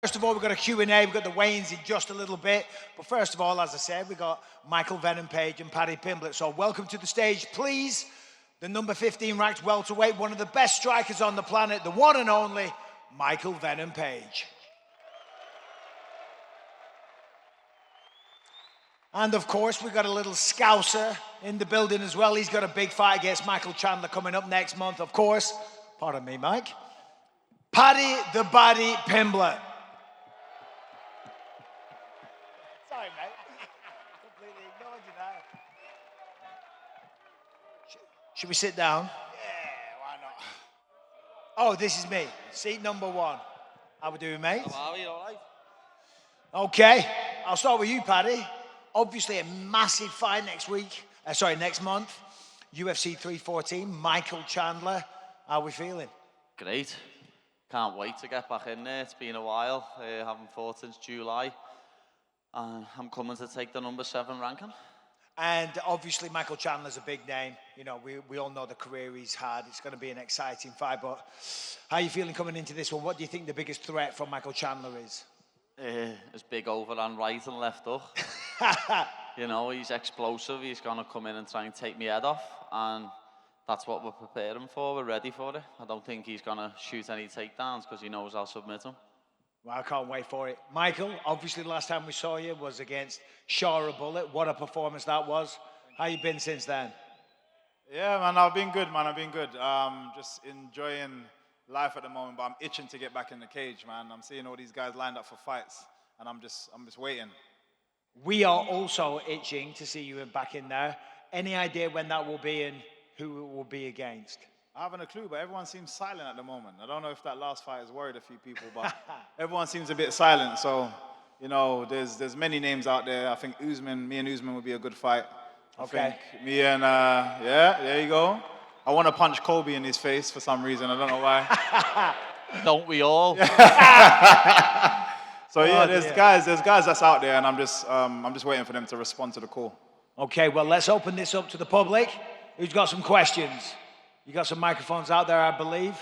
First of all, we've got a Q&A, we've got the weigh-ins in just a little bit. But first of all, as I said, we've got Michael Venom Page and Paddy Pimblett. So welcome to the stage, please. The number 15 ranked welterweight, one of the best strikers on the planet, the one and only Michael Venom Page. And of course, we've got a little Scouser in the building as well. He's got a big fight against Michael Chandler coming up next month, of course. Pardon me, Mike. Paddy the Baddy Pimblett. Sorry, mate. Completely ignored you now. Should we sit down? Yeah, why not? Oh, this is me. Seat number 1. How we doing, mate? How are we? All right? Okay, I'll start with you, Paddy. Obviously, a massive fight next month. UFC 314, Michael Chandler. How are we feeling? Great. Can't wait to get back in there. It's been a while. Haven't fought since July. I'm coming to take the number 7 ranking. And obviously, Michael Chandler's a big name. You know, we all know the career he's had. It's going to be an exciting fight. But how are you feeling coming into this one? What do you think the biggest threat from Michael Chandler is? His big overhand right and left hook. You know, he's explosive. He's going to come in and try and take me head off. And that's what we're preparing for. We're ready for it. I don't think he's going to shoot any takedowns because he knows I'll submit him. Well, I can't wait for it. Michael, obviously the last time we saw you was against Shara Bullet. What a performance that was. How you been since then? Yeah, man, I've been good, man. I've been good. Just enjoying life at the moment, but I'm itching to get back in the cage, man. I'm seeing all these guys lined up for fights, and I'm just waiting. We are also itching to see you back in there. Any idea when that will be and who it will be against? I haven't a clue, but everyone seems silent at the moment. I don't know if that last fight has worried a few people, but everyone seems a bit silent. So, you know, there's many names out there. I think me and Usman would be a good fight. Okay. Yeah, there you go. I want to punch Colby in his face for some reason. I don't know why. Don't we all? So yeah, there's guys that's out there, and I'm just waiting for them to respond to the call. Okay, well, let's open this up to the public. Who's got some questions? You got some microphones out there, I believe.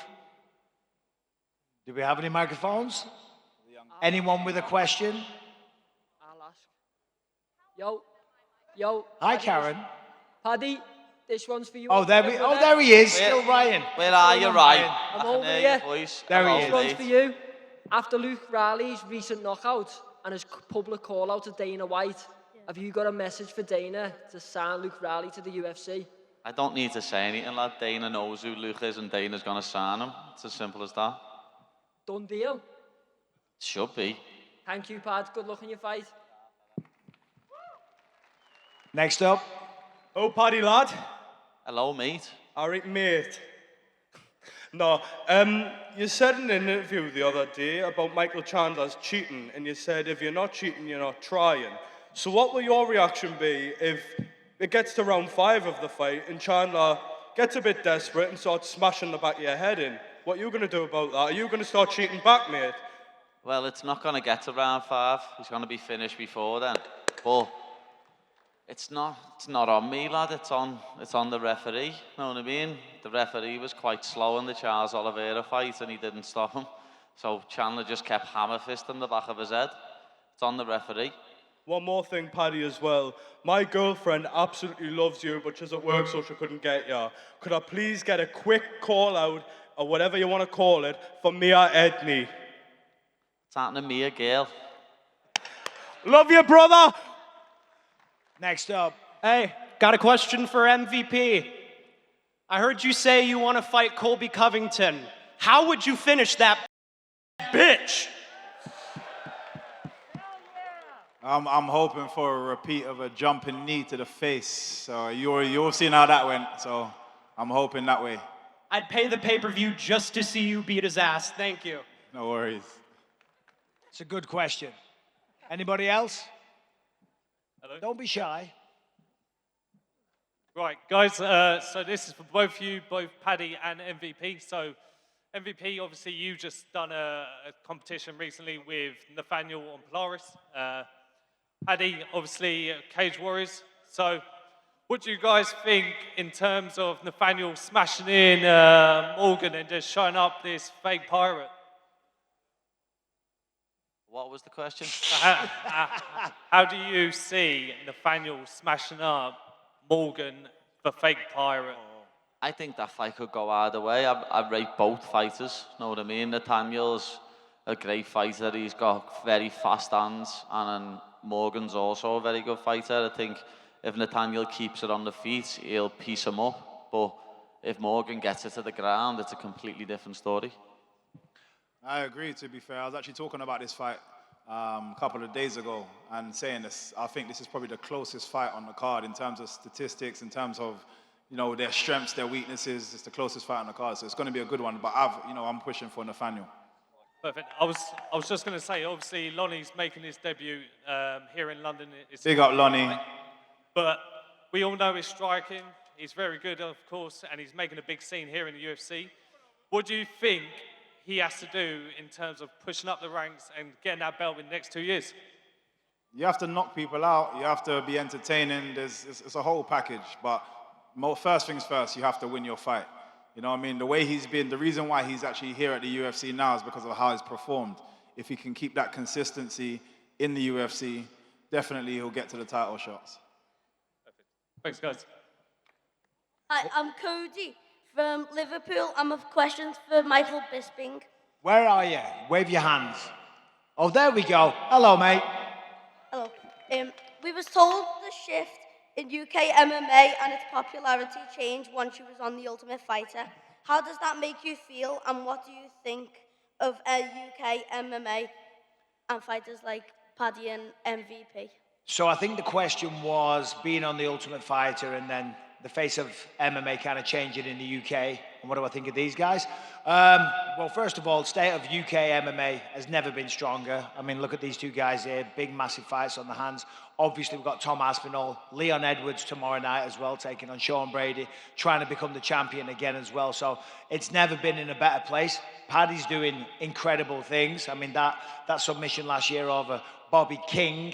Do we have any microphones? Anyone with a question? I'll ask. Yo. Hi, Karen. Paddy, this one's for you. Oh, there he is. Still Ryan. Where are you, Ryan? I'm over here. There he is. This one's for you. After Luke Riley's recent knockout and his public call out to Dana White, have you got a message for Dana to sign Luke Riley to the UFC? I don't need to say anything, lad. Dana knows who Luke is and Dana's going to sign him. It's as simple as that. Done deal? Should be. Thank you, Pad. Good luck in your fight. Next up. Oh, Paddy, lad. Hello, mate. All right, mate. No, you said in an interview the other day about Michael Chandler's cheating, and you said if you're not cheating, you're not trying. So what will your reaction be if it gets to round 5 of the fight and Chandler gets a bit desperate and starts smashing the back of your head in? What are you going to do about that? Are you going to start cheating back, mate? Well, it's not going to get to round 5. He's going to be finished before then. But it's not on me, lad. It's on the referee. You know what I mean? The referee was quite slow in the Charles Oliveira fight and he didn't stop him. So Chandler just kept hammer fisting the back of his head. It's on the referee. One more thing, Paddy, as well. My girlfriend absolutely loves you, but she's at work, so she couldn't get you. Could I please get a quick call out, or whatever you want to call it, for Mia Edney? It's happening to Mia, girl. Love you, brother! Next up. Hey, got a question for MVP. I heard you say you want to fight Colby Covington. How would you finish that bitch? I'm hoping for a repeat of a jumping knee to the face. So you'll see how that went. So I'm hoping that way. I'd pay the pay-per-view just to see you beat his ass. Thank you. No worries. It's a good question. Anybody else? Hello. Don't be shy. Right, guys, so this is for both you, both Paddy and MVP. So MVP, obviously you just done a competition recently with Nathaniel on Polaris. Paddy, obviously Cage Warriors. So what do you guys think in terms of Nathaniel smashing in Morgan and just showing up this fake pirate? What was the question? How do you see Nathaniel smashing up Morgan, the fake pirate? I think that fight could go either way. I rate both fighters, know what I mean? Nathaniel's a great fighter. He's got very fast hands, and Morgan's also a very good fighter. I think if Nathaniel keeps it on the feet, he'll piece him up. But if Morgan gets it to the ground, it's a completely different story. I agree, to be fair. I was actually talking about this fight a couple of days ago and saying this. I think this is probably the closest fight on the card in terms of statistics, in terms of, you know, their strengths, their weaknesses. It's the closest fight on the card, so it's going to be a good one. But I'm pushing for Nathaniel. Perfect. I was just going to say, obviously, Lonnie's making his debut here in London. Big up, Lonnie. But we all know his striking. He's very good, of course, and he's making a big scene here in the UFC. What do you think he has to do in terms of pushing up the ranks and getting that belt in the next 2 years? You have to knock people out. You have to be entertaining. It's a whole package. But first things first, you have to win your fight. You know what I mean? The way he's been, the reason why he's actually here at the UFC now is because of how he's performed. If he can keep that consistency in the UFC, definitely he'll get to the title shots. Perfect. Thanks, guys. Hi, I'm Cody from Liverpool. I have questions for Michael Bisping. Where are you? Wave your hands. Oh, there we go. Hello, mate. Hello. We was told the shift in UK MMA and its popularity changed once you was on The Ultimate Fighter. How does that make you feel, and what do you think of UK MMA and fighters like Paddy and MVP? So I think the question was being on The Ultimate Fighter and then the face of MMA kind of changing in the UK. And what do I think of these guys? Well, first of all, state of UK MMA has never been stronger. I mean, look at these two guys here, big, massive fights on the hands. Obviously, we've got Tom Aspinall, Leon Edwards tomorrow night as well, taking on Sean Brady, trying to become the champion again as well. So it's never been in a better place. Paddy's doing incredible things. I mean, that submission last year over Bobby King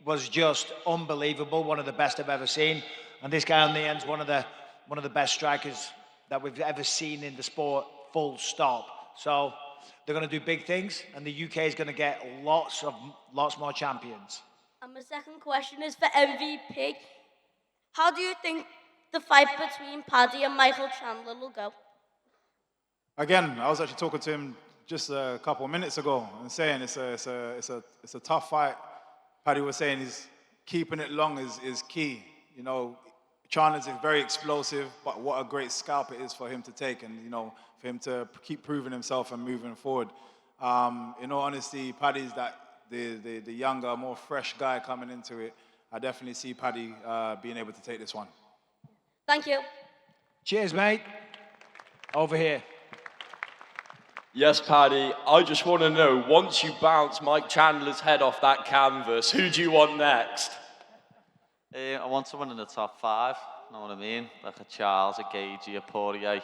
was just unbelievable, one of the best I've ever seen. And this guy on the end's one of the best strikers that we've ever seen in the sport, full stop. So they're going to do big things, and the UK is going to get lots more champions. And my second question is for MVP. How do you think the fight between Paddy and Michael Chandler will go? Again, I was actually talking to him just a couple of minutes ago and saying it's a tough fight. Paddy was saying he's keeping it long is key. You know, Chandler's very explosive, but what a great scalp it is for him to take, and you know, for him to keep proving himself and moving forward. In all honesty, Paddy's the younger, more fresh guy coming into it. I definitely see Paddy being able to take this one. Thank you. Cheers, mate. Over here. Yes, Paddy, I just want to know, once you bounce Mike Chandler's head off that canvas, who do you want next? I want someone in the top 5, you know what I mean? Like a Charles, a Gagey, a Poirier.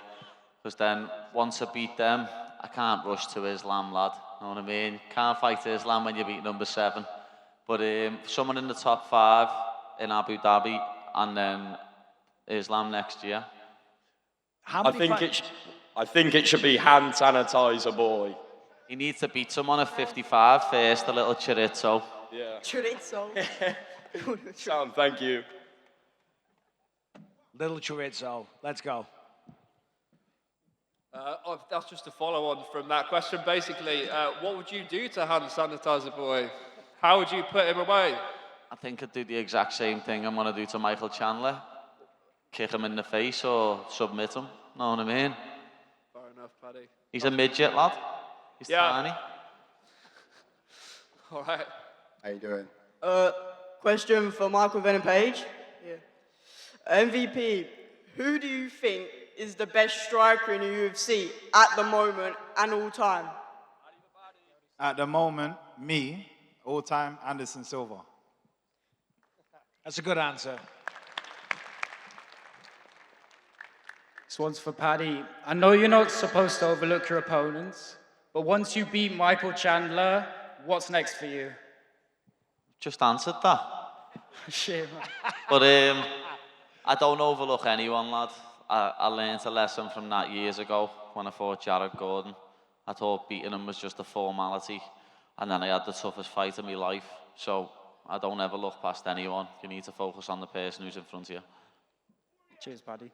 Because then, once I beat them, I can't rush to Islam, lad. You know what I mean? Can't fight Islam when you beat number 7. But someone in the top 5 in Abu Dhabi, and then Islam next year. I think it should be hand sanitizer boy. He needs to beat someone at 55 first, a little chorizo. Yeah. Chorizo. Sound, thank you. Little chorizo. Let's go. That's just a follow-on from that question. Basically, what would you do to hand sanitizer boy? How would you put him away? I think I'd do the exact same thing I'm going to do to Michael Chandler. Kick him in the face or submit him. Know what I mean? Fair enough, Paddy. He's a midget, lad. He's tiny. All right. How you doing? Question for Michael Venom Page. Yeah. MVP, who do you think is the best striker in the UFC at the moment and all time? At the moment, me, all time, Anderson Silva. That's a good answer. This one's for Paddy. I know you're not supposed to overlook your opponents, but once you beat Michael Chandler, what's next for you? Just answered that. Shit, man. But I don't overlook anyone, lad. I learned a lesson from that years ago when I fought Jared Gordon. I thought beating him was just a formality. And then I had the toughest fight of my life. So I don't ever look past anyone. You need to focus on the person who's in front of you. Cheers, Paddy.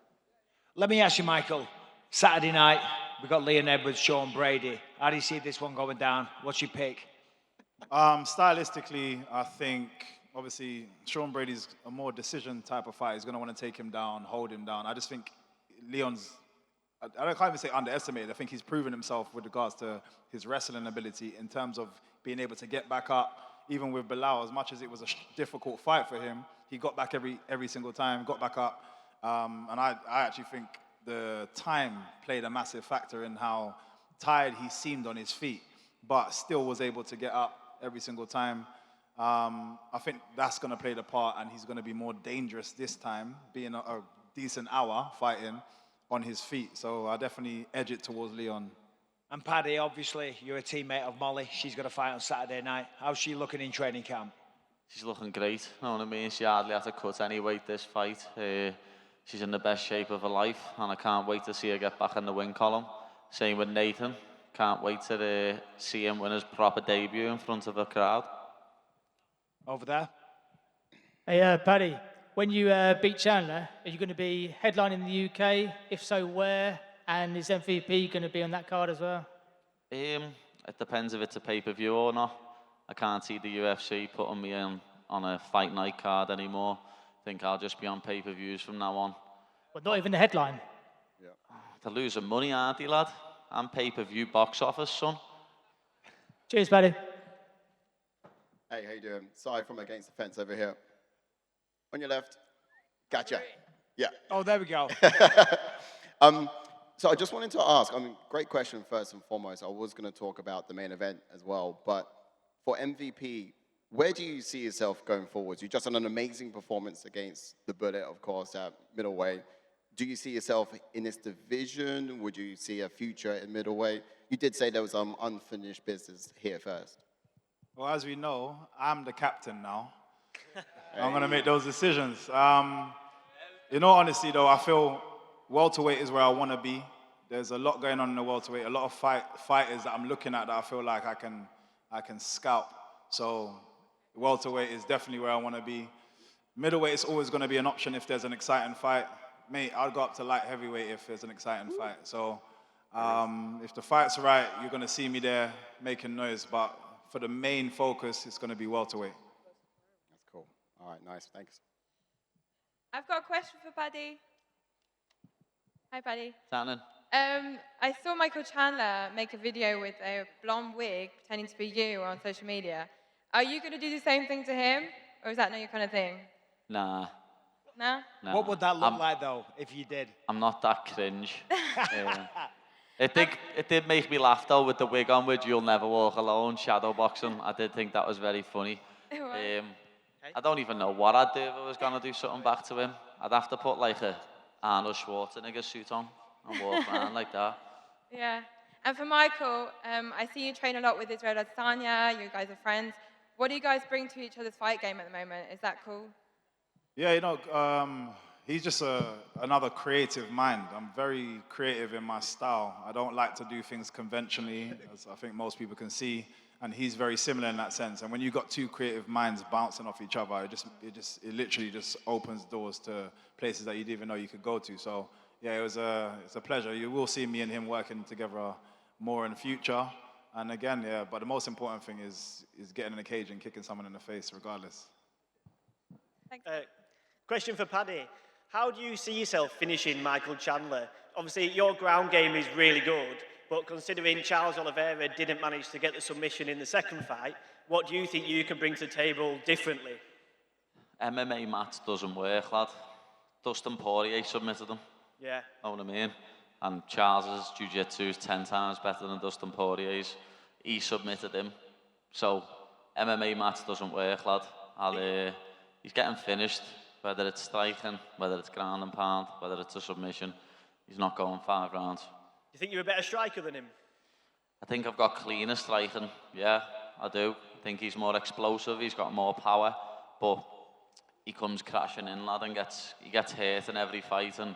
Let me ask you, Michael. Saturday night, we got Leon Edwards, Sean Brady. How do you see this one going down? What's your pick? Stylistically, I think, obviously, Sean Brady's a more decision type of fight. He's going to want to take him down, hold him down. I just think Leon's, I can't even say underestimated. I think he's proven himself with regards to his wrestling ability in terms of being able to get back up. Even with Bilal, as much as it was a difficult fight for him, he got back every single time, got back up. And I actually think the time played a massive factor in how tired he seemed on his feet, but still was able to get up every single time. I think that's going to play the part, and he's going to be more dangerous this time, being a decent hour fighting on his feet. So I definitely edge it towards Leon. And Paddy, obviously, you're a teammate of Molly. She's got a fight on Saturday night. How's she looking in training camp? She's looking great, you know what I mean? She hardly had to cut any weight this fight. She's in the best shape of her life, and I can't wait to see her get back in the win column. Same with Nathan. Can't wait to see him win his proper debut in front of a crowd. Over there. Hey, Paddy, when you beat Chandler, are you going to be headlining the UK? If so, where? And is MVP going to be on that card as well? It depends if it's a pay-per-view or not. I can't see the UFC putting me on a fight night card anymore. I think I'll just be on pay-per-views from now on. But not even the headline? Yeah. They're losing money, aren't they, lad? I'm pay-per-view box office, son. Cheers, Paddy. Hey, how you doing? Si from Against the Fence over here. On your left. Gotcha. Yeah. Oh, there we go. So I just wanted to ask, great question first and foremost. I was going to talk about the main event as well, but for MVP, where do you see yourself going forward? You just had an amazing performance against the Bullet, of course, at middleweight. Do you see yourself in this division? Would you see a future in middleweight? You did say there was unfinished business here first. Well, as we know, I'm the captain now. I'm going to make those decisions. In all honesty, though, I feel welterweight is where I want to be. There's a lot going on in the welterweight, a lot of fighters that I'm looking at that I feel like I can scout. So welterweight is definitely where I want to be. Middleweight is always going to be an option if there's an exciting fight. Mate, I'll go up to light heavyweight if there's an exciting fight. So if the fight's right, you're going to see me there making noise. But for the main focus, it's going to be welterweight. That's cool. All right, nice. Thanks. I've got a question for Paddy. Hi, Paddy. Shannon. I saw Michael Chandler make a video with a blonde wig pretending to be you on social media. Are you going to do the same thing to him, or is that not your kind of thing? Nah. No? Nah. What would that look like, though, if you did? I'm not that cringe. It did make me laugh, though, with the wig on, with You'll Never Walk Alone, shadow boxing. I did think that was very funny. I don't even know what I'd do if I was going to do something back to him. I'd have to put like a Arnold Schwarzenegger suit on and walk around like that. Yeah. And for Michael, I see you train a lot with Israel Adesanya. You guys are friends. What do you guys bring to each other's fight game at the moment? Is that cool? Yeah, you know, he's just another creative mind. I'm very creative in my style. I don't like to do things conventionally, as I think most people can see, and he's very similar in that sense. And when you've got two creative minds bouncing off each other, it literally just opens doors to places that you didn't even know you could go to. So yeah, it's a pleasure. You will see me and him working together more in the future. And again, yeah, but the most important thing is getting in a cage and kicking someone in the face regardless. Thanks. Question for Paddy. How do you see yourself finishing Michael Chandler? Obviously, your ground game is really good, but considering Charles Oliveira didn't manage to get the submission in the second fight, what do you think you can bring to the table differently? MMA match doesn't work, lad. Dustin Poirier submitted him. Yeah. Know what I mean? And Charles's jiu-jitsu is 10 times better than Dustin Poirier's. He submitted him. So, MMA match doesn't work, lad. He's getting finished, whether it's striking, whether it's ground and pound, whether it's a submission. He's not going 5 rounds. Do you think you're a better striker than him? I think I've got cleaner striking. Yeah, I do. I think he's more explosive. He's got more power. But he comes crashing in, lad, and he gets hurt in every fight. And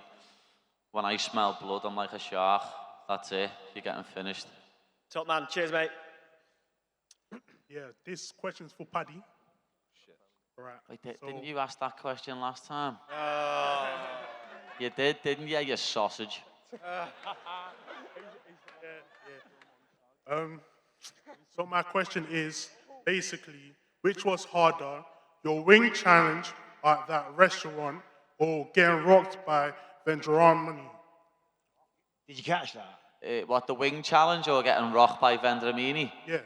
when I smell blood, I'm like a shark. That's it. You're getting finished. Top man. Cheers, mate. Yeah, this question's for Paddy. Shit. All right. Wait, so- didn't you ask that question last time? You did, didn't you, you sausage? So my question is, basically, which was harder, your wing challenge at that restaurant or getting rocked by Vendramini? Did you catch that? What, the wing challenge or getting rocked by Vendramini? Yeah.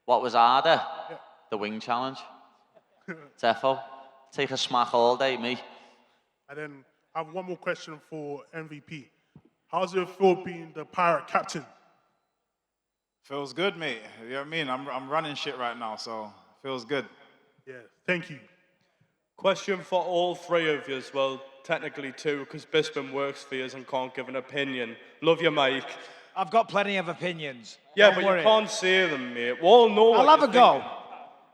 What was harder? Yeah. The wing challenge. Defo. Take a smack all day, me. And then I have one more question for MVP. How's it feel being the Pirate captain? Feels good, mate. You know what I mean? I'm running shit right now, so feels good. Yeah, thank you. Question for all three of you as well, technically two, because Bisping works for you and can't give an opinion. Love you, Mike. I've got plenty of opinions. Yeah, Don't but worry. you can't say them, mate. We all know I'll what have a you're go. thinking.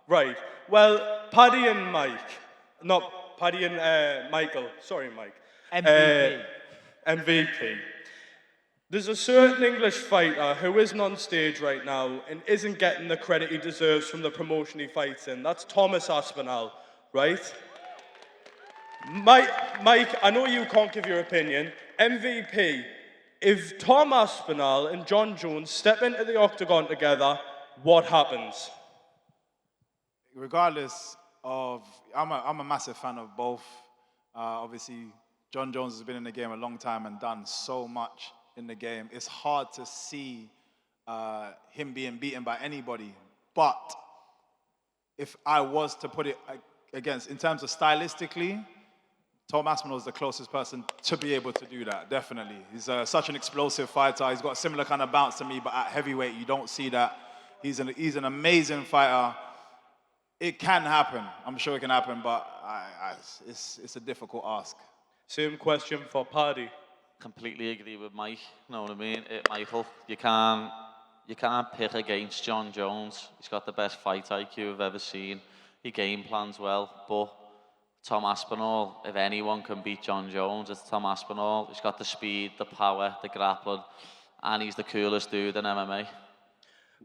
Right. Well, Paddy and Mike. Not Paddy and Michael. Sorry, Mike. MVP. MVP. There's a certain English fighter who isn't on stage right now and isn't getting the credit he deserves from the promotion he fights in. That's Thomas Aspinall, right? Mike, I know you can't give your opinion. MVP, if Tom Aspinall and John Jones step into the octagon together, what happens? Regardless of, I'm a massive fan of both. Obviously, John Jones has been in the game a long time and done so much in the game. It's hard to see him being beaten by anybody. But if I was to put it against, in terms of stylistically, Tom Aspinall is the closest person to be able to do that, definitely. He's such an explosive fighter. He's got a similar kind of bounce to me, but at heavyweight, you don't see that. He's an amazing fighter. It can happen. I'm sure it can happen, but it's a difficult ask. Same question for Paddy. Completely agree with Mike. You know what I mean? Michael, you can't pick against John Jones. He's got the best fight IQ I've ever seen. He game plans well, but Tom Aspinall, if anyone can beat John Jones, it's Tom Aspinall. He's got the speed, the power, the grappling, and he's the coolest dude in MMA.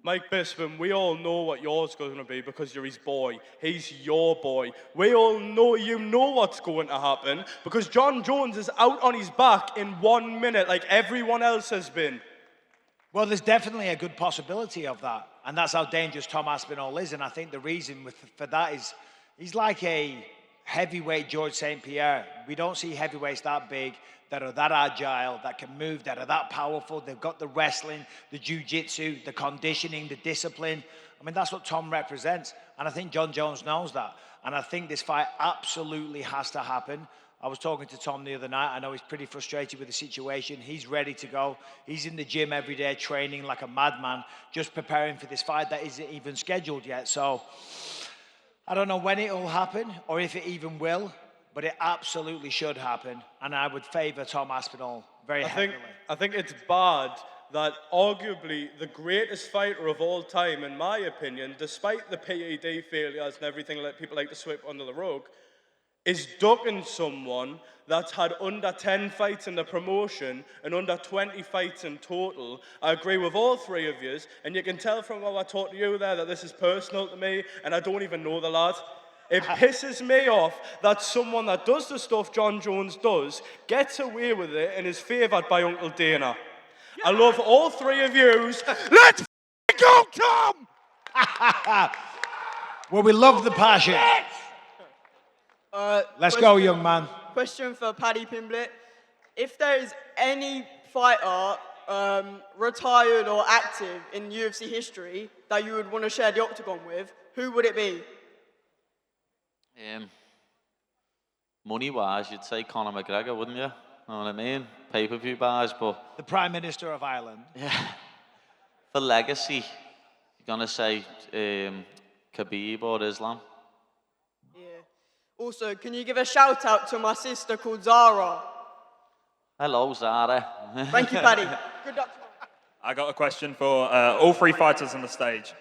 Mike Bisping, we all know what yours is going to be because you're his boy. He's your boy. We all know you know what's going to happen because John Jones is out on his back in 1 minute like everyone else has been. Well, there's definitely a good possibility of that. And that's how dangerous Tom Aspinall is. And I think the reason for that is he's like a heavyweight George St. Pierre. We don't see heavyweights that big, that are that agile, that can move, that are that powerful. They've got the wrestling, the jiu-jitsu, the conditioning, the discipline. I mean, that's what Tom represents. And I think John Jones knows that. And I think this fight absolutely has to happen. I was talking to Tom the other night. I know he's pretty frustrated with the situation. He's ready to go. He's in the gym every day, training like a madman, just preparing for this fight that isn't even scheduled yet. So I don't know when it will happen or if it even will, but it absolutely should happen. And I would favour Tom Aspinall very heavily. I think it's bad that arguably the greatest fighter of all time, in my opinion, despite the PED failures and everything that people like to sweep under the rug, is ducking someone that's had under 10 fights in the promotion and under 20 fights in total. I agree with all three of you, and you can tell from how I talk to you there that this is personal to me, and I don't even know the lad. It pisses me off that someone that does the stuff John Jones does gets away with it and is favoured by Uncle Dana. I love all three of yous. Let's go, Tom! Well, we love the passion. Let's go, young man. Question for Paddy Pimblett. If there is any fighter, retired or active in UFC history, that you would want to share the octagon with, who would it be? Money-wise, you'd say Conor McGregor, wouldn't you? Know what I mean? Pay-per-view buys, but... The Prime Minister of Ireland. Yeah. For legacy, you're going to say Khabib or Islam. Yeah. Also, can you give a shout out to my sister called Zara? Hello, Zara. Thank you, Paddy. Good luck. I got a question for all three fighters on the stage.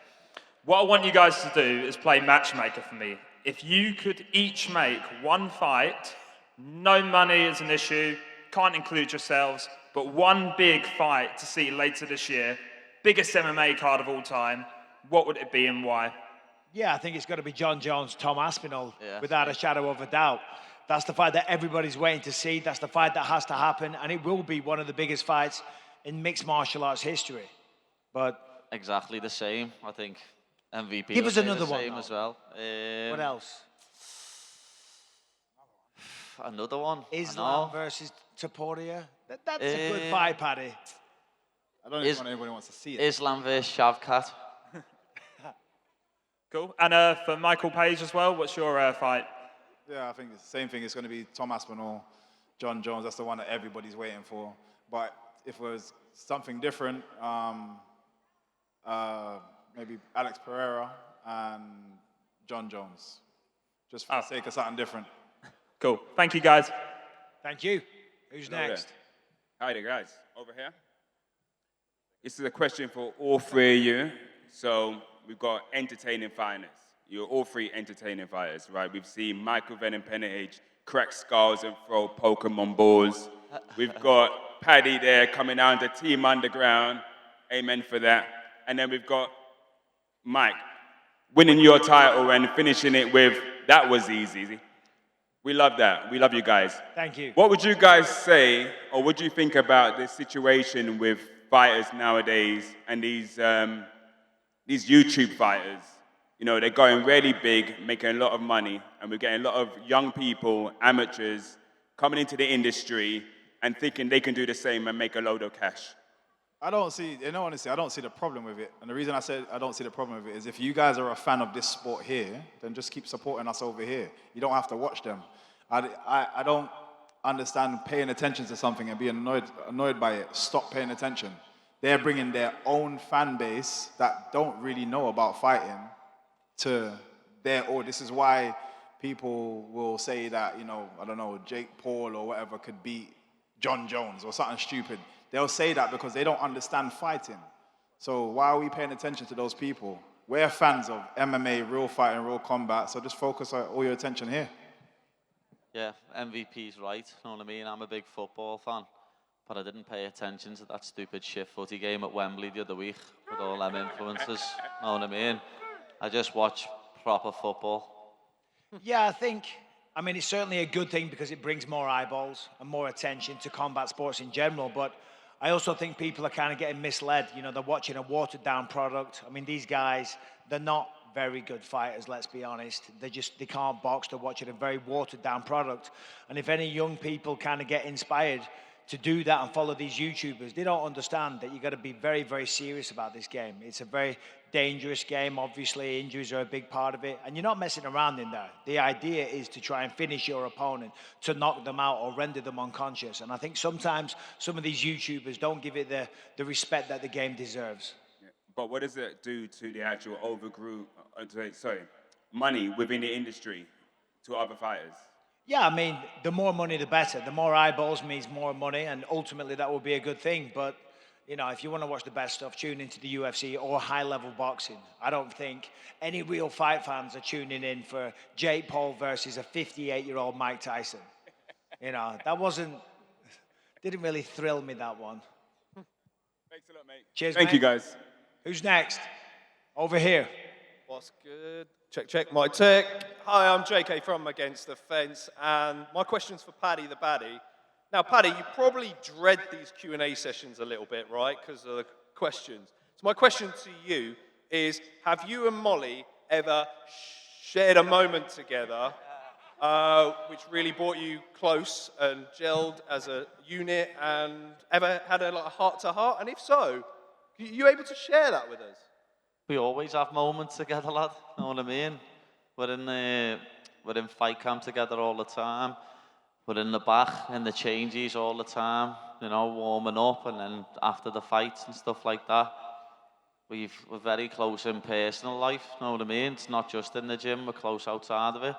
What I want you guys to do is play matchmaker for me. If you could each make one fight, no money is an issue, can't include yourselves, but one big fight to see later this year, biggest MMA card of all time, what would it be and why? Yeah, I think it's got to be John Jones, Tom Aspinall, without a shadow of a doubt. That's the fight that everybody's waiting to see. That's the fight that has to happen, and it will be one of the biggest fights in mixed martial arts history. But exactly the same. I think MVP. Give will us say another the one, same though. as well. What else? Another one. Islam versus Topuria. That's a good fight, Paddy. I don't even want anybody wants to see it. Islam versus Shavkat. Cool. And for Michael Page as well, what's your fight? Yeah, I think it's the same thing. It's going to be Tom Aspinall, John Jones. That's the one that everybody's waiting for. But if it was something different, maybe Alex Pereira and John Jones, just for the sake of something different. Cool. Thank you, guys. Thank you. Who's Hello next? There. Hi there, guys. Over here. This is a question for all three of you. So we've got entertaining fighters. You're all three entertaining fighters, right? We've seen Michael Venom Penage crack skulls and throw Pokemon balls. We've got Paddy there coming down to Team Underground. Amen for that. And then we've got Mike winning your title and finishing it with, that was easy. We love that. We love you guys. Thank you. What would you guys say, or what do you think about this situation with fighters nowadays and these YouTube fighters? You know, they're going really big, making a lot of money, and we're getting a lot of young people, amateurs, coming into the industry and thinking they can do the same and make a load of cash. I don't see the problem with it. And the reason I said I don't see the problem with it is if you guys are a fan of this sport here, then just keep supporting us over here. You don't have to watch them. I don't understand paying attention to something and being annoyed by it. Stop paying attention. They're bringing their own fan base that don't really know about fighting to this is why people will say that, I don't know, Jake Paul or whatever could beat John Jones or something stupid. They'll say that because they don't understand fighting. So why are we paying attention to those people? We're fans of MMA, real fighting, real combat, so just focus all your attention here. Yeah, MVP's right, you know what I mean? I'm a big football fan, but I didn't pay attention to that stupid shit footy game at Wembley the other week with all them influences, you know what I mean? I just watch proper football. Yeah, I mean, it's certainly a good thing because it brings more eyeballs and more attention to combat sports in general, but I also think people are kind of getting misled. They're watching a watered-down product. I mean, these guys, they're not very good fighters, let's be honest. They can't box. They're watching a very watered-down product. And if any young people kind of get inspired to do that and follow these YouTubers, they don't understand that you've got to be very, very serious about this game. It's a very dangerous game. Obviously, injuries are a big part of it. And you're not messing around in there. The idea is to try and finish your opponent, to knock them out or render them unconscious. And I think sometimes some of these YouTubers don't give it the respect that the game deserves. Yeah. But what does it do to the actual money within the industry to other fighters? Yeah, I mean, the more money, the better. The more eyeballs means more money, and ultimately that will be a good thing. But, if you want to watch the best stuff, tune into the UFC or high-level boxing. I don't think any real fight fans are tuning in for Jake Paul versus a 58-year-old Mike Tyson. That didn't really thrill me, that one. Thanks a lot, mate. Cheers, Thank mate. you, guys. Who's next? Over here. What's good? Check, my tech. Hi, I'm JK from Against the Fence, and my question's for Paddy the Baddie. Now, Paddy, you probably dread these Q&A sessions a little bit, right, because of the questions. So my question to you is, have you and Molly ever shared a moment together which really brought you close and gelled as a unit, and ever had a heart-to-heart? And if so, are you able to share that with us? We always have moments together, lad. You know what I mean? We're in fight camp together all the time. We're in the back, in the changes all the time. Warming up, and then after the fights and stuff like that. We're very close in personal life. You know what I mean? It's not just in the gym. We're close outside of it.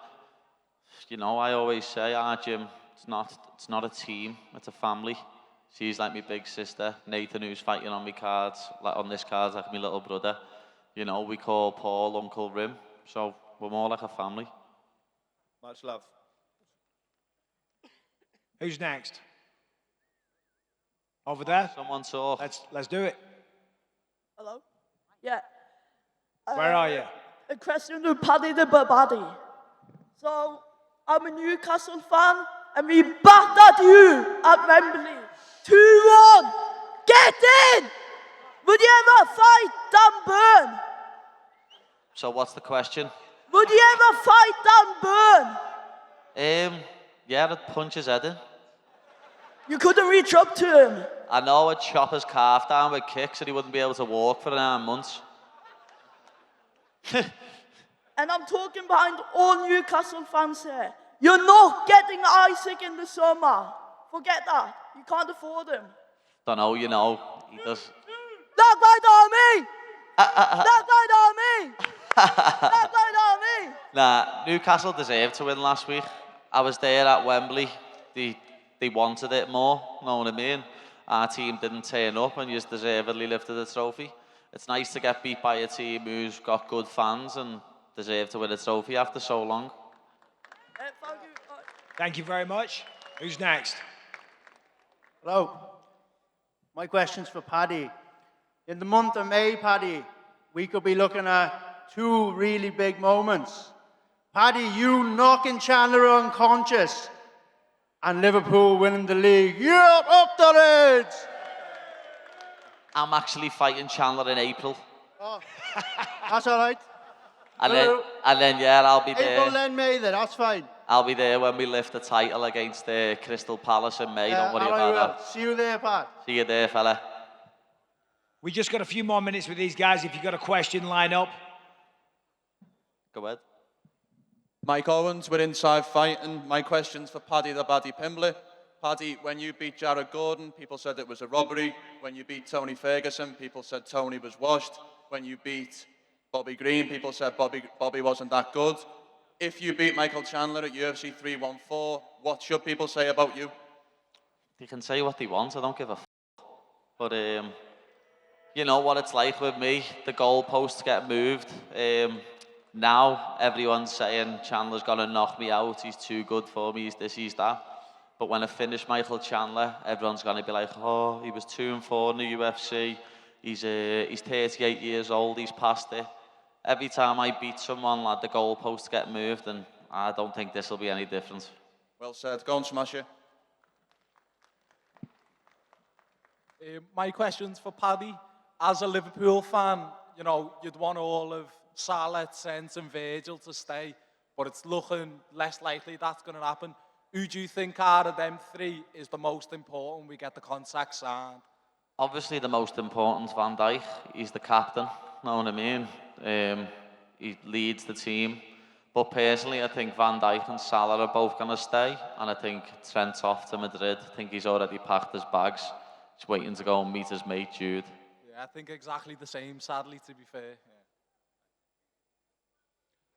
I always say our gym. It's not a team. It's a family. She's like my big sister. Nathan, who's fighting on my cards, on this card, like my little brother. We call Paul Uncle Rim, so we're more like a family. Much love. Who's next? Over there? Someone talk. Let's do it. Hello? Yeah. Where are you? a question to Paddy the Baddy. So, I'm a Newcastle fan, and we battered you at Wembley. 2-1. Get in! Would you ever fight Dan Burn? So what's the question? Would you ever fight Dan Burn? Yeah, I'd punch his head in. You couldn't reach up to him. I know I'd chop his calf down with kicks and he wouldn't be able to walk for 9 months. And I'm talking behind all Newcastle fans here. You're not getting Isaac in the summer. Forget that. You can't afford him. Don't know, you know. He does. Not right on me! Not right on me! Not right on me! Nah, Newcastle deserved to win last week. I was there at Wembley. They wanted it more, know what I mean? Our team didn't turn up and just deservedly lifted the trophy. It's nice to get beat by a team who's got good fans and deserve to win a trophy after so long. Thank you very much. Who's next? Hello. My question's for Paddy. In the month of May, Paddy, we could be looking at 2 really big moments. Paddy, you knocking Chandler unconscious, and Liverpool winning the league. Yeah, up the Reds! I'm actually fighting Chandler in April. Oh, that's all right. And then, yeah, I'll be there. April, then May, then, that's fine. I'll be there when we lift the title against Crystal Palace in May. Don't worry about that. See you there, Pat. See you there, fella. We just got a few more minutes with these guys. If you've got a question, line up. Go ahead. Mike Owens, we're inside fighting. My question's for Paddy the Paddy Pimblett. Paddy, when you beat Jared Gordon, people said it was a robbery. When you beat Tony Ferguson, people said Tony was washed. When you beat Bobby Green, people said Bobby wasn't that good. If you beat Michael Chandler at UFC 314, what should people say about you? They can say what they want, I don't give a f***. But, you know what it's like with me, the goalposts get moved. Now, everyone's saying Chandler's going to knock me out, he's too good for me, he's this, he's that. But when I finish Michael Chandler, everyone's going to be like, oh, he was 2-4 in the UFC, he's 38 years old, he's past it. Every time I beat someone, like, the goalposts get moved, and I don't think this will be any different. Well said. Go and smash it. My question's for Paddy. As a Liverpool fan, you know, you'd want all of Salah, Trent and Virgil to stay, but it's looking less likely that's going to happen. Who do you think out of them 3 is the most important we get the contract signed? Obviously, the most important, Van Dijk. He's the captain, know what I mean? He leads the team. But personally, I think Van Dijk and Salah are both going to stay, and I think Trent's off to Madrid. I think he's already packed his bags. He's waiting to go and meet his mate, Jude. Yeah, I think exactly the same, sadly, to be fair.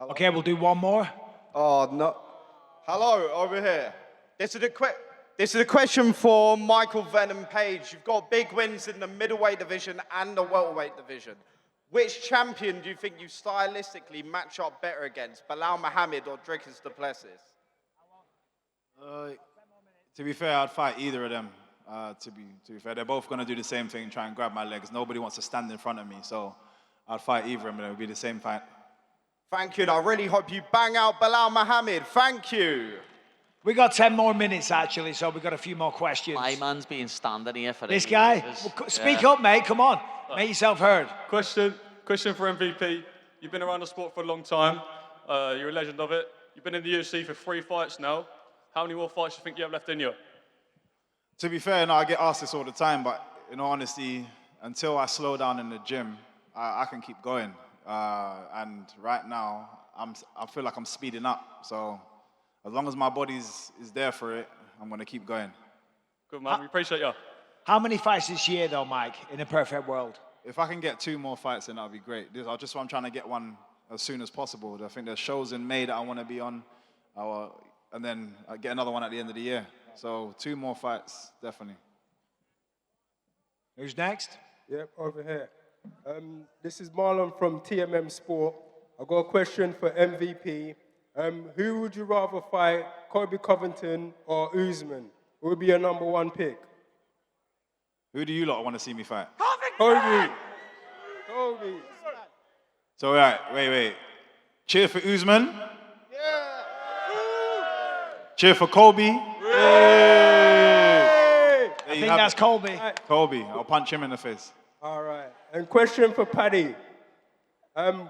Yeah. Okay, we'll do one more. Oh, no. Hello, over here. This is a question for Michael Venom Page. You've got big wins in the middleweight division and the welterweight division. Which champion do you think you stylistically match up better against, Bilal Muhammad or Dricus du Plessis? To be fair, I'd fight either of them. To be fair, they're both going to do the same thing, try and grab my legs. Nobody wants to stand in front of me, so I'd fight either of them, and it would be the same fight. Thank you, and I really hope you bang out Bilal Muhammad. Thank you. We got 10 more minutes, actually, so we've got a few more questions. My man's been standing here for this 8 guy? years. Well, speak up, mate. Come on. Make yourself heard. Question for MVP. You've been around the sport for a long time. You're a legend of it. You've been in the UFC for 3 fights now. How many more fights do you think you have left in you? To be fair, no, I get asked this all the time, but in all honesty, until I slow down in the gym, I can keep going. And right now, I feel like I'm speeding up. So as long as my body is there for it, I'm going to keep going. Good, man. We appreciate you. How many fights this year, though, Mike, in a perfect world? If I can get 2 more fights, then that would be great. I'm trying to get one as soon as possible. I think there's shows in May that I want to be on, and then I get another one at the end of the year. So 2 more fights, definitely. Who's next? Yep, over here. This is Marlon from TMM Sport. I've got a question for MVP. Who would you rather fight, Colby Covington or Usman? Who would be your number 1 pick? Who do you lot want to see me fight? Colby. So, right, wait. Cheer for Usman. Cheer for Colby. I think that's Colby. Colby. I'll punch him in the face. All right. And question for Paddy.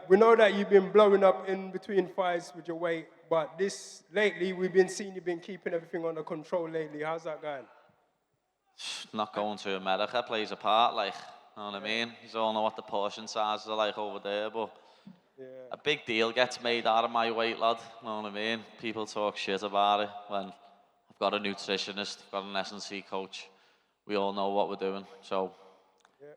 We know that you've been blowing up in between fights with your weight, but lately we've been seeing you've been keeping everything under control lately. How's that going? Not going to America plays a part, like, you know what I mean? You all know what the portion sizes are like over there, but a big deal gets made out of my weight, lad. You know what I mean? People talk shit about it when I've got a nutritionist, I've got an S&C coach. We all know what we're doing, so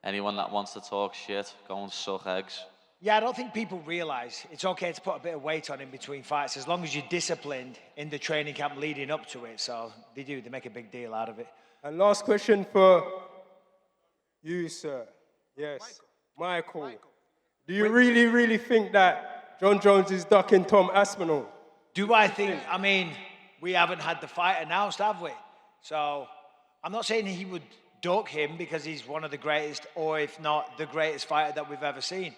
anyone that wants to talk shit, go and suck eggs. Yeah, I don't think people realise it's okay to put a bit of weight on in between fights as long as you're disciplined in the training camp leading up to it. So they make a big deal out of it. And last question for you, sir. Yes, Michael. Do you really think that John Jones is ducking Tom Aspinall? Do I think? I mean, we haven't had the fight announced, have we? So I'm not saying he would duck him because he's one of the greatest, or if not the greatest fighter that we've ever seen.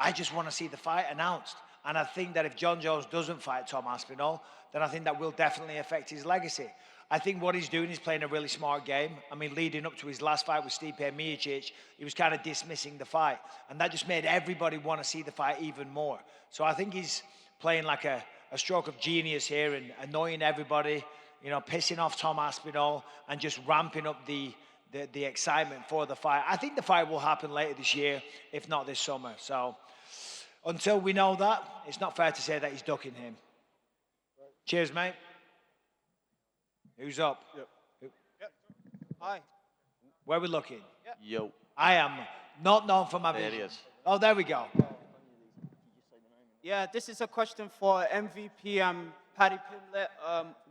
I just want to see the fight announced. And I think that if John Jones doesn't fight Tom Aspinall, then I think that will definitely affect his legacy. I think what he's doing is playing a really smart game. I mean, leading up to his last fight with Stipe Miocic, he was kind of dismissing the fight. And that just made everybody want to see the fight even more. So I think he's playing like a stroke of genius here and annoying everybody, you know, pissing off Tom Aspinall and just ramping up the excitement for the fight. I think the fight will happen later this year, if not this summer. So until we know that, it's not fair to say that he's ducking him. Cheers, mate. Who's up? Yep. Hi. Where are we looking? Yep. Yo. I am not known for my There vision. he is. Oh, there we go. Yeah, this is a question for MVP and Paddy Pimblett.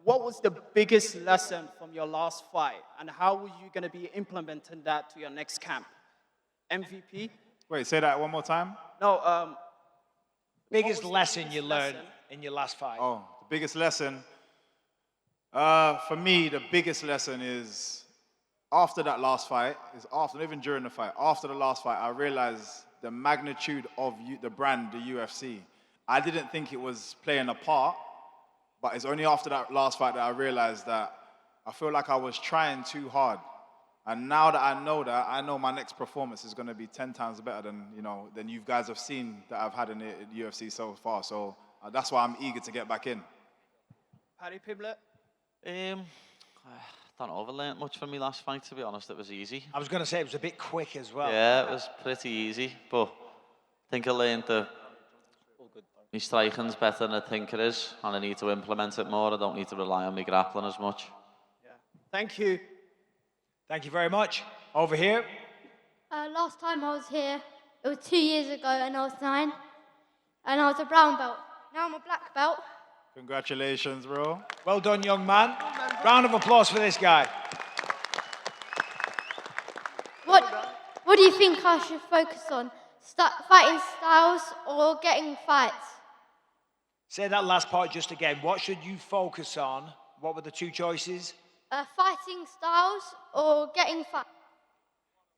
What was the biggest lesson from your last fight, and how are you going to be implementing that to your next camp? MVP? Wait, say that one more time. No, biggest lesson you learned in your last fight? Oh, the biggest lesson. For me, the biggest lesson is after that last fight, even during the fight, after the last fight, I realized the magnitude of the brand, the UFC. I didn't think it was playing a part, but it's only after that last fight that I realized that I feel like I was trying too hard. And now that, I know my next performance is going to be 10 times better than you guys have seen that I've had in the UFC so far. So that's why I'm eager to get back in. Paddy Pimblett? I don't know if I learned much from my last fight, to be honest. It was easy. I was going to say it was a bit quick as well. Yeah, it was pretty easy, but I think I learned that my striking's better than I think it is, and I need to implement it more. I don't need to rely on my grappling as much. Thank you. Thank you very much. Over here. Last time I was here, it was 2 years ago, and I was 9, and I was a brown belt. Now I'm a black belt. Congratulations, bro. Well done, young man. Round of applause for this guy. What do you think I should focus on? Fighting styles or getting fights? Say that last part just again. What should you focus on? What were the two choices? Fighting styles or getting fights?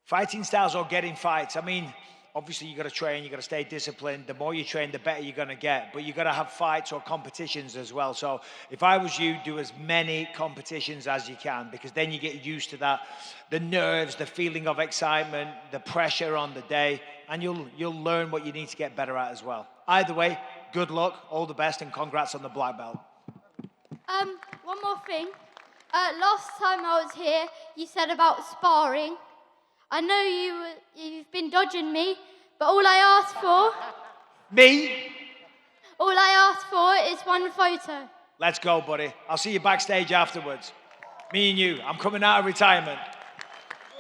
Fighting styles or getting fights. I mean, obviously you got to train, you got to stay disciplined. The more you train, the better you're going to get. But you got to have fights or competitions as well. So if I was you, do as many competitions as you can, because then you get used to that, the nerves, the feeling of excitement, the pressure on the day, and you'll learn what you need to get better at as well. Either way, good luck, all the best, and congrats on the black belt. One more thing. Last time I was here, you said about sparring. I know you've been dodging me, but all I asked for... Me? All I asked for is one photo. Let's go, buddy. I'll see you backstage afterwards. Me and you. I'm coming out of retirement.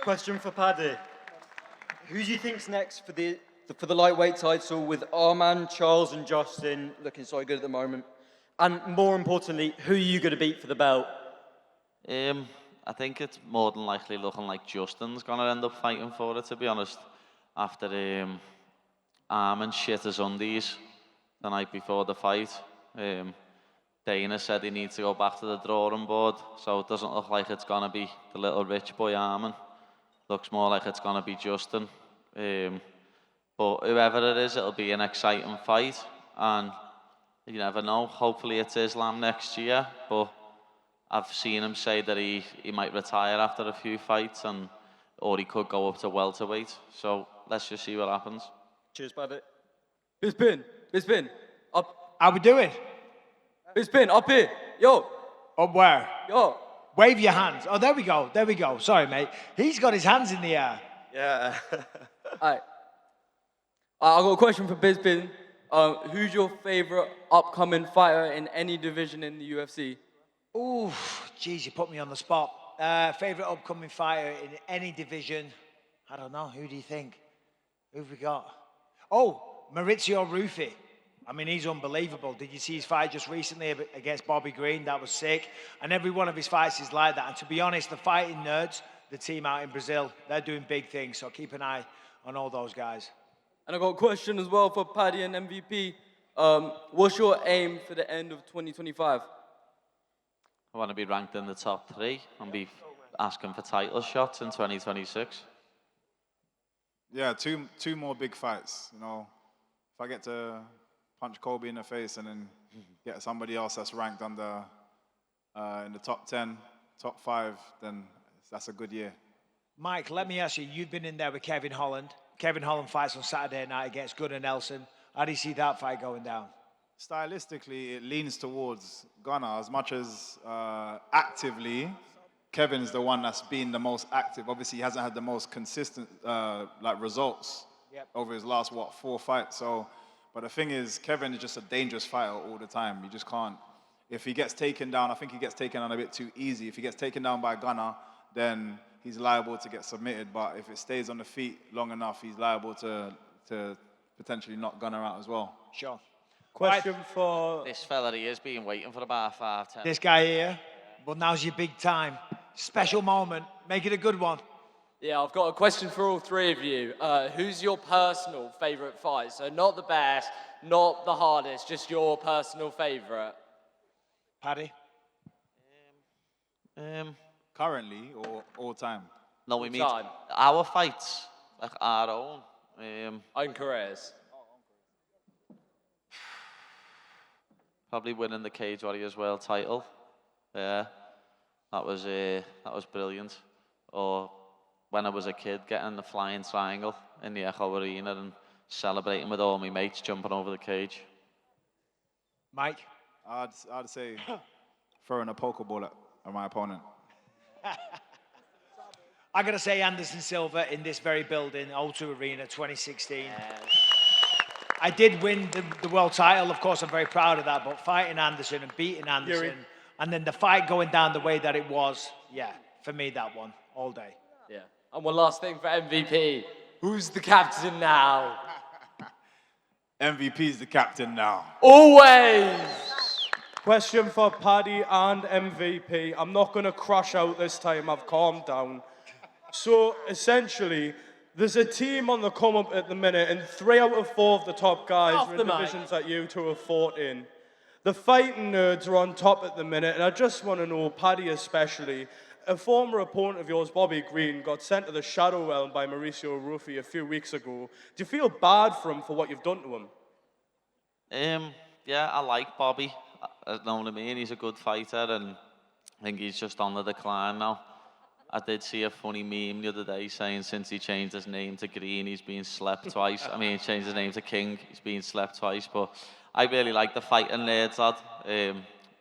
Question for Paddy. Who do you think's next for the lightweight title, with Arman, Charles and Justin looking so good at the moment? And more importantly, who are you going to beat for the belt? I think it's more than likely looking like Justin's going to end up fighting for it, to be honest. After Arman shit his undies the night before the fight. Dana said he needs to go back to the drawing board, so it doesn't look like it's going to be the little rich boy Arman. Looks more like it's going to be Justin. But whoever it is, it'll be an exciting fight. And You never know. Hopefully it's Islam next year, but I've seen him say that he might retire after a few fights, or he could go up to welterweight. So let's just see what happens. Cheers, Paddy. Bisping, up. How we doing? Bisping, up here. Yo. Up where? Yo. Wave your hands. Oh, there we go. There we go. Sorry, mate. He's got his hands in the air. Yeah. Alright. I've got a question for Bisping. Who's your favorite upcoming fighter in any division in the UFC? Ooh, geez, you put me on the spot. Favorite upcoming fighter in any division? I don't know. Who do you think? Who've we got? Oh, Maurizio Ruffi. I mean, he's unbelievable. Did you see his fight just recently against Bobby Green? That was sick. And every one of his fights is like that. And to be honest, the Fighting Nerds, the team out in Brazil, they're doing big things. So keep an eye on all those guys. And I've got a question as well for Paddy and MVP. What's your aim for the end of 2025? I want to be ranked in the top 3 and be asking for title shots in 2026. Yeah, two more big fights. You know, if I get to punch Colby in the face and then get somebody else that's ranked under in the top 10, top 5, then that's a good year. Mike, let me ask you, you've been in there with Kevin Holland. Kevin Holland fights on Saturday night against Gunnar Nelson. How do you see that fight going down? Stylistically, it leans towards Gunnar as much as actively. Kevin's the one that's been the most active. Obviously, he hasn't had the most consistent results over his last 4 fights. So, but the thing is, Kevin is just a dangerous fighter all the time. You just can't. If he gets taken down, I think he gets taken down a bit too easy. If he gets taken down by Gunnar, then he's liable to get submitted. But if it stays on the feet long enough, he's liable to potentially knock Gunnar out as well. Sure. Question for... This fella he is been waiting for about 5-10. This guy here. Well, now's your big time. Special moment. Make it a good one. Yeah, I've got a question for all 3 of you. Who's your personal favourite fight? So not the best, not the hardest, just your personal favourite. Paddy? Currently or all time? No, we All mean time. our fights, like our own. Own careers. Probably winning the Cage Warriors World title. Yeah, that was brilliant. Or when I was a kid, getting the flying triangle in the Echo Arena and celebrating with all my mates jumping over the cage. Mike? I'd say throwing a pokeball at my opponent. I got to say Anderson Silva in this very building, O2 Arena 2016. I did win the world title. Of course, I'm very proud of that. But fighting Anderson and beating Anderson, and then the fight going down the way that it was, yeah, for me, that one, all day. Yeah. And one last thing for MVP. Who's the captain now? MVP's the captain now. Always! Question for Paddy and MVP. I'm not going to crash out this time. I've calmed down. So, essentially, there's a team on the come-up at the minute, and 3 out of 4 of the top guys Off are the in mic. divisions that you 2 have fought in. The Fighting Nerds are on top at the minute, and I just want to know, Paddy especially, a former opponent of yours, Bobby Green, got sent to the Shadow Realm by Mauricio Ruffi a few weeks ago. Do you feel bad for him for what you've done to him? Yeah, I like Bobby. You know what I mean? He's a good fighter, and I think he's just on the decline now. I did see a funny meme the other day saying since he changed his name to Green, he's been slept twice. I mean, he changed his name to King, he's been slept twice. But I really like the Fighting Nerds, lad.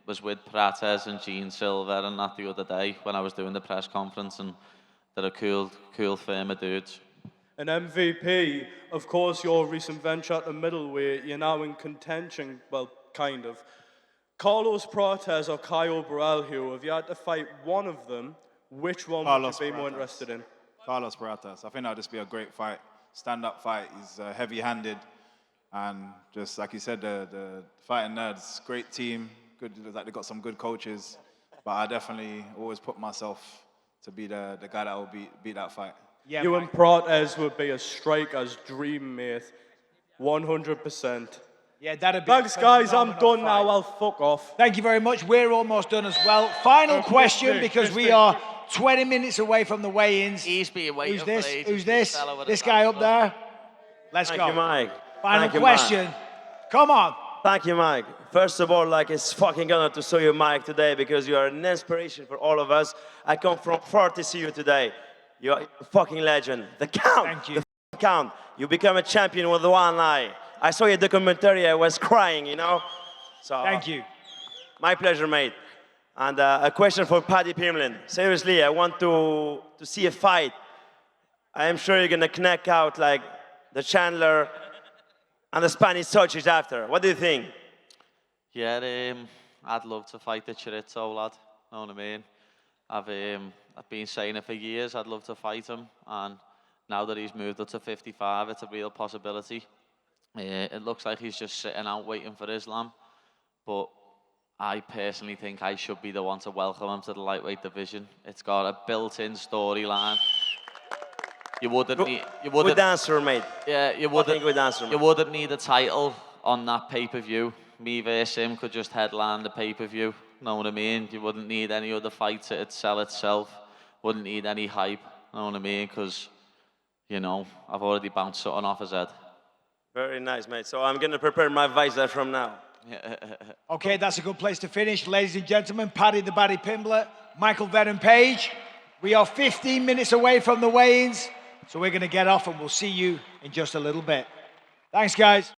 Was with Prates and Gene Silver and that the other day when I was doing the press conference, and they're a cool firm of dudes. An MVP, of course, your recent venture at the middleweight, you're now in contention, well, kind of. Carlos Prates or Caio Borralho, if you had to fight one of them, which one would you be more interested in? Carlos Prates. I think that'll just be a great fight. Stand-up fight. He's heavy-handed. And just like you said, the Fighting Nerds, great team. Good, like they got some good coaches. But I definitely always put myself to be the guy that will beat that fight. Yeah, you and Prates would be a striker's dream, mate. 100%. Yeah, that'd be. Thanks, guys. I'm done now. I'll fuck off. Thank you very much. We're almost done as well. Final question, because we are 20 minutes away from the weigh-ins. He's been waiting Who's this? for ages. Who's this? This guy up there? Let's Thank go. you, Mike. Final Thank you, question. Mike. Come on. Thank you, Mike. First of all, like, it's fucking honor to see you, Mike, today because you are an inspiration for all of us. I come from far to see you today. You're a fucking legend. The Count. Thank you. The Count. You become a champion with one eye. I saw your documentary. I was crying, you know. So. Thank you. My pleasure, mate. And a question for Paddy Pimblett. Seriously, I want to see a fight. I am sure you're gonna connect out like the Chandler and the Spanish sausage after. What do you think? Yeah, I'd love to fight the Chorizo lad. Know what I mean? I've been saying it for years. I'd love to fight him, and now that he's moved up to 55, it's a real possibility. It looks like he's just sitting out waiting for Islam, but I personally think I should be the one to welcome him to the lightweight division. It's got a built-in storyline. You wouldn't need. Good answer, mate. Yeah, you wouldn't. Good answer, mate. You wouldn't need a title on that pay-per-view. Me versus him could just headline the pay-per-view. Know what I mean? You wouldn't need any other fight to sell itself. Wouldn't need any hype. Know what I mean? Because, you know, I've already bounced something off his head. Very nice, mate. So I'm gonna prepare my visor from now. Okay, that's a good place to finish. Ladies and gentlemen, Paddy the Paddy Pimblett, Michael Venom Page. We are 15 minutes away from the weigh-ins, so we're going to get off and we'll see you in just a little bit. Thanks, guys.